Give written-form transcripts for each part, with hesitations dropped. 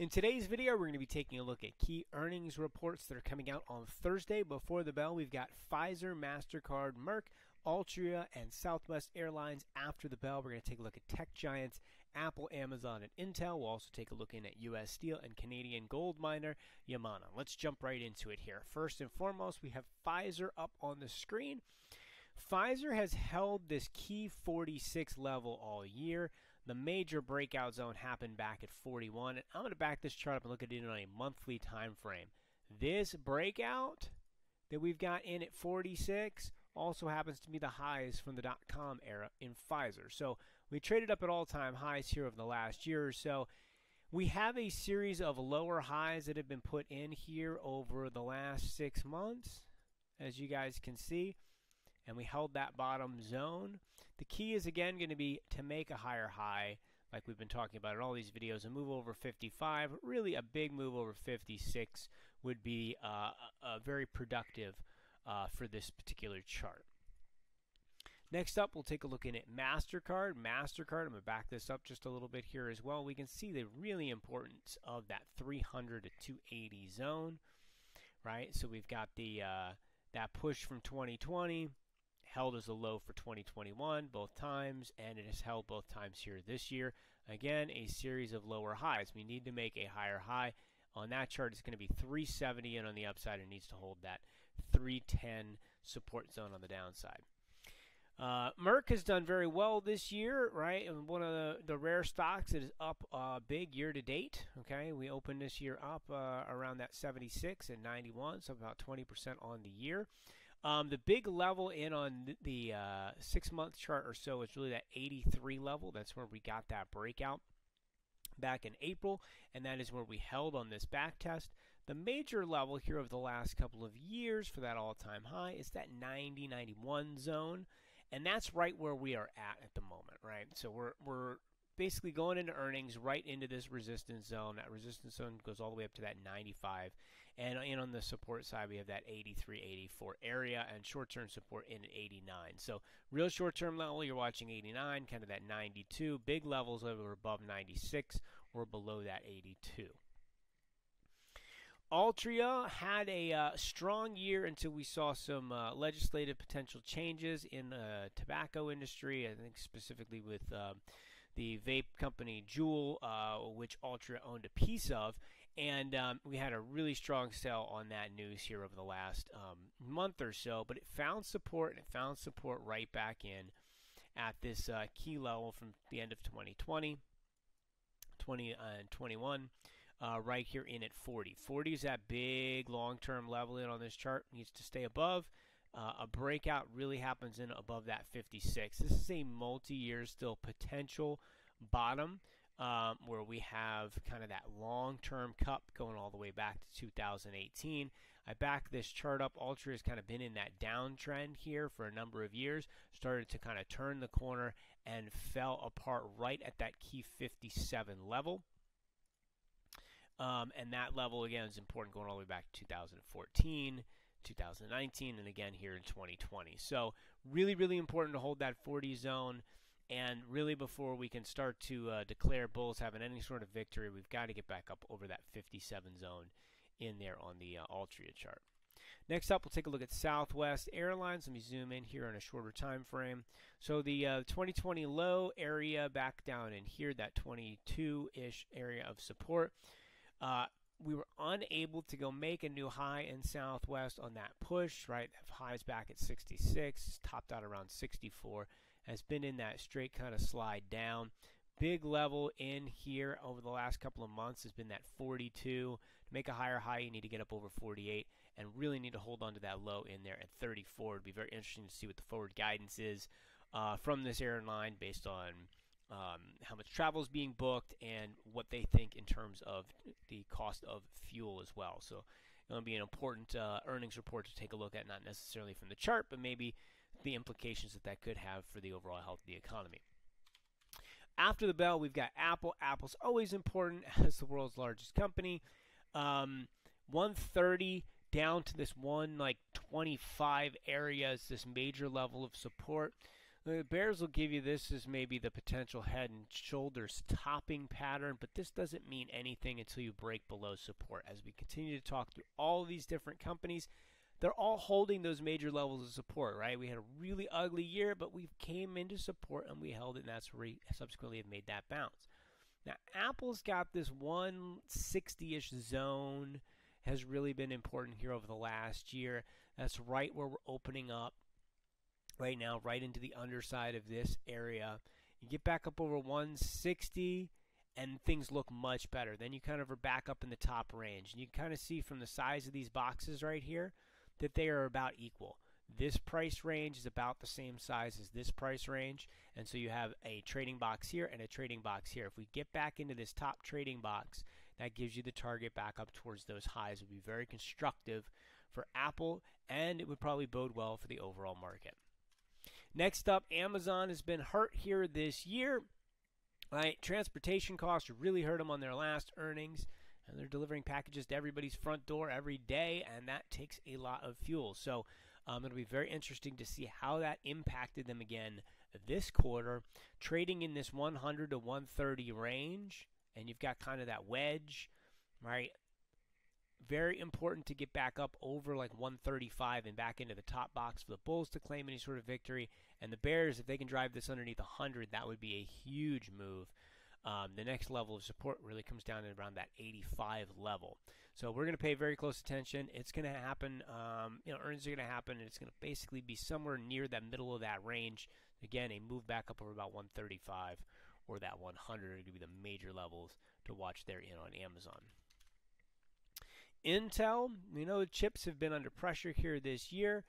In today's video, we're going to be taking a look at key earnings reports that are coming out on Thursday. Before the bell, we've got Pfizer, MasterCard, Merck, Altria, and Southwest Airlines. After the bell, we're going to take a look at tech giants, Apple, Amazon, and Intel. We'll also take a look in at U.S. Steel and Canadian gold miner, Yamana. Let's jump right into it here. First and foremost, we have Pfizer up on the screen. Pfizer has held this key 46 level all year. The major breakout zone happened back at 41. And I'm going to back this chart up and look at it on a monthly time frame. This breakout that we've got in at 46 also happens to be the highs from the dot-com era in Pfizer. So we traded up at all-time highs here over the last year or so. We have a series of lower highs that have been put in here over the last 6 months, as you guys can see. And we held that bottom zone. The key is again going to be to make a higher high, like we've been talking about in all these videos, a move over 55. Really, a big move over 56 would be very productive for this particular chart. Next up, we'll take a look in at MasterCard. MasterCard, I'm going to back this up just a little bit here as well. We can see the really importance of that 300 to 280 zone, right? So we've got the that push from 2020. Held as a low for 2021 both times, and it has held both times here this year. Again, a series of lower highs. We need to make a higher high. On that chart, it's going to be 370, and on the upside, it needs to hold that 310 support zone on the downside. Merck has done very well this year, right? And one of the rare stocks that is up big year to date. Okay, we opened this year up around that 76 and 91, so about 20% on the year. The big level in on the 6-month chart or so is really that 83 level. That's where we got that breakout back in April, and that is where we held on this back test. The major level here of the last couple of years for that all-time high is that 90-91 zone, and that's right where we are at the moment, right? So we're basically going into earnings right into this resistance zone. That resistance zone goes all the way up to that 95. And on the support side, we have that 83, 84 area, and short-term support in at 89. So real short-term level, you're watching 89, kind of that 92. Big levels over above 96 or below that 82. Altria had a strong year until we saw some legislative potential changes in the tobacco industry, I think specifically with the vape company Juul, which Altria owned a piece of. And we had a really strong sell on that news here over the last month or so, but it found support, and it found support right back in at this key level from the end of 2020, 20 and 21, right here in at 40. 40 is that big long-term level in on this chart, needs to stay above. A breakout really happens in above that 56. This is a multi-year still potential bottom. Where we have kind of that long-term cup going all the way back to 2018. I backed this chart up. Altria has kind of been in that downtrend here for a number of years, started to kind of turn the corner and fell apart right at that key 57 level. And that level, again, is important going all the way back to 2014, 2019, and again here in 2020. So really, really important to hold that 40 zone. And really, before we can start to declare bulls having any sort of victory, we've got to get back up over that 57 zone in there on the Altria chart. Next up, we'll take a look at Southwest Airlines. Let me zoom in here on a shorter time frame. So the 2020 low area back down in here, that 22-ish area of support. We were unable to go make a new high in Southwest on that push, right? Highs back at 66, topped out around 64. Has been in that straight kind of slide down. Big level in here over the last couple of months has been that 42. To make a higher high, you need to get up over 48 and really need to hold on to that low in there at 34. It'd be very interesting to see what the forward guidance is from this airline based on how much travel is being booked and what they think in terms of the cost of fuel as well. So it's going to be an important earnings report to take a look at, not necessarily from the chart, but maybe the implications that could have for the overall health of the economy. After the bell, we've got Apple. Apple's always important as the world's largest company. 130 down to this 125 area is this major level of support. The bears will give you this as maybe the potential head and shoulders topping pattern, but this doesn't mean anything until you break below support. As we continue to talk through all these different companies, they're all holding those major levels of support, right? We had a really ugly year, but we came into support and we held it, and that's where we subsequently have made that bounce. Now, Apple's got this 160-ish zone, has really been important here over the last year. That's right where we're opening up right now, right into the underside of this area. You get back up over 160 and things look much better. Then you kind of are back up in the top range. And you kind of see from the size of these boxes right here that they are about equal. This price range is about the same size as this price range, and so you have a trading box here and a trading box here. If we get back into this top trading box, that gives you the target back up towards those highs. It would be very constructive for Apple, and it would probably bode well for the overall market. Next up, Amazon has been hurt here this year. Right, transportation costs really hurt them on their last earnings. And they're delivering packages to everybody's front door every day, and that takes a lot of fuel. So it'll be very interesting to see how that impacted them again this quarter. Trading in this 100 to 130 range, and you've got kind of that wedge, right? Very important to get back up over like 135 and back into the top box for the bulls to claim any sort of victory. And the bears, if they can drive this underneath 100, that would be a huge move. The next level of support really comes down to around that 85 level. So we're going to pay very close attention. It's going to happen. Earnings are going to happen, and it's going to basically be somewhere near that middle of that range. Again, a move back up over about 135 or that 100 are going to be the major levels to watch there on Amazon. Intel, chips have been under pressure here this year.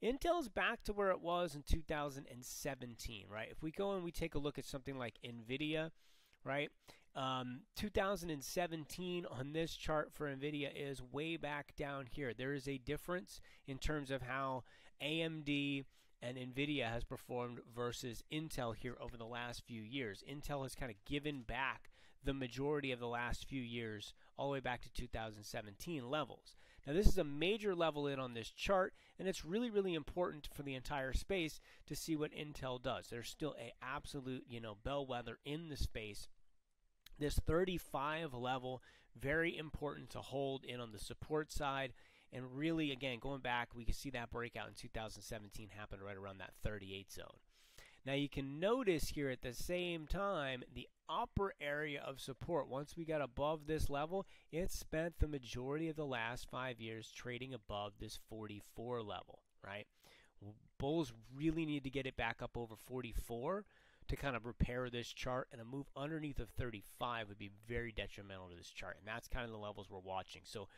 Intel's back to where it was in 2017, right? If we go and we take a look at something like NVIDIA, right? 2017 on this chart for NVIDIA is way back down here. There is a difference in terms of how AMD and NVIDIA has performed versus Intel here over the last few years. Intel has kind of given back the majority of the last few years all the way back to 2017 levels. Now, this is a major level in on this chart, and it's really, really important for the entire space to see what Intel does. There's still an absolute, bellwether in the space. This 35 level, very important to hold in on the support side. And really, again, going back, we can see that breakout in 2017 happened right around that 38 zone. Now, you can notice here at the same time, the upper area of support, once we got above this level, it spent the majority of the last 5 years trading above this 44 level, right? Bulls really need to get it back up over 44 to kind of repair this chart, and a move underneath of 35 would be very detrimental to this chart, and that's kind of the levels we're watching. So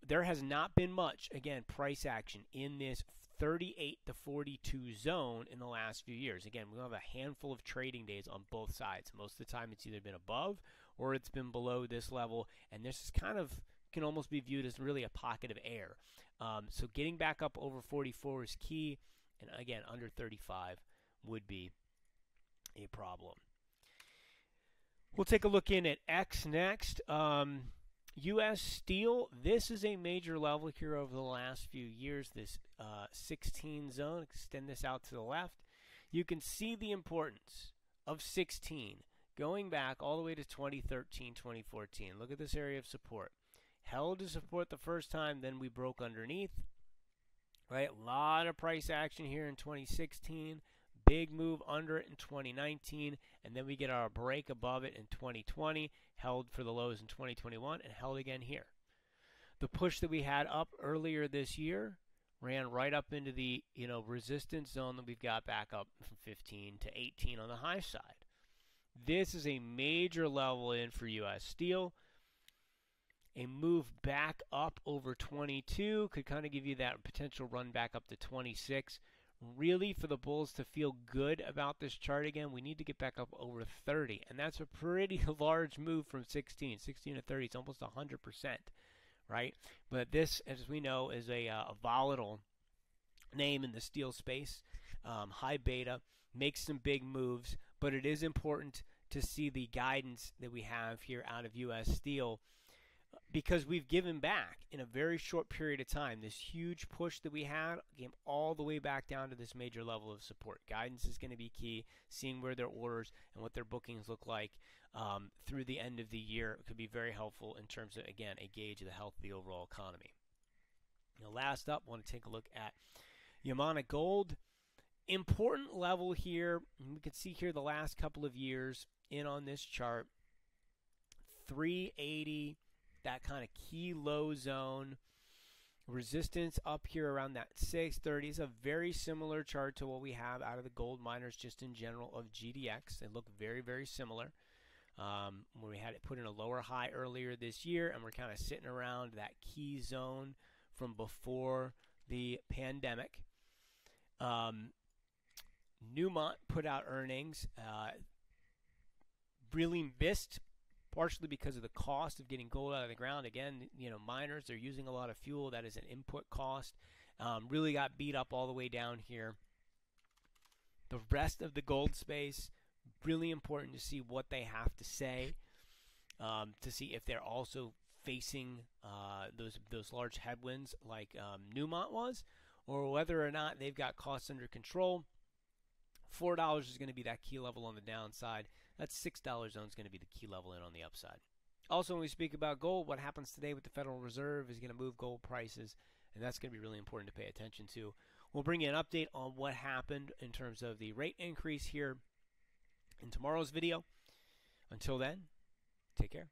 there has not been much, again, price action in this 38 to 42 zone in the last few years. Again, we have a handful of trading days on both sides. Most of the time it's either been above or it's been below this level, and this is kind of can almost be viewed as really a pocket of air. So getting back up over 44 is key, and again, under 35 would be a problem. We'll take a look in at X next. U.S. Steel, this is a major level here over the last few years, this 16 zone. Extend this out to the left. You can see the importance of 16 going back all the way to 2013, 2014. Look at this area of support. Held to support the first time, then we broke underneath. Right, a lot of price action here in 2016. Big move under it in 2019, and then we get our break above it in 2020, held for the lows in 2021, and held again here. The push that we had up earlier this year ran right up into the resistance zone that we've got back up from 15 to 18 on the high side. This is a major level in for U.S. Steel. A move back up over 22 could kind of give you that potential run back up to 26. Really, for the bulls to feel good about this chart again, we need to get back up over 30, and that's a pretty large move from 16 to 30. It's almost 100%, right? But this, as we know, is a volatile name in the steel space. High beta, makes some big moves, but it is important to see the guidance that we have here out of U.S. Steel because we've given back in a very short period of time. This huge push that we had came all the way back down to this major level of support. Guidance is going to be key. Seeing where their orders and what their bookings look like through the end of the year could be very helpful in terms of, again, a gauge of the health of the overall economy. Last up, I want to take a look at Yamana Gold. Important level here. We can see here the last couple of years in on this chart. 380, that kind of key low zone. Resistance up here around that 630 is a very similar chart to what we have out of the gold miners just in general of GDX. They look very, very similar. When we had it put in a lower high earlier this year, and we're kind of sitting around that key zone from before the pandemic. Newmont put out earnings, really missed, partially because of the cost of getting gold out of the ground. Again, miners, they're using a lot of fuel. That is an input cost. Really got beat up all the way down here. The rest of the gold space, really important to see what they have to say, to see if they're also facing those large headwinds like Newmont was, or whether or not they've got costs under control. $4 is going to be that key level on the downside. That $6 zone is going to be the key level in on the upside. Also, when we speak about gold, what happens today with the Federal Reserve is going to move gold prices, and that's going to be really important to pay attention to. We'll bring you an update on what happened in terms of the rate increase here in tomorrow's video. Until then, take care.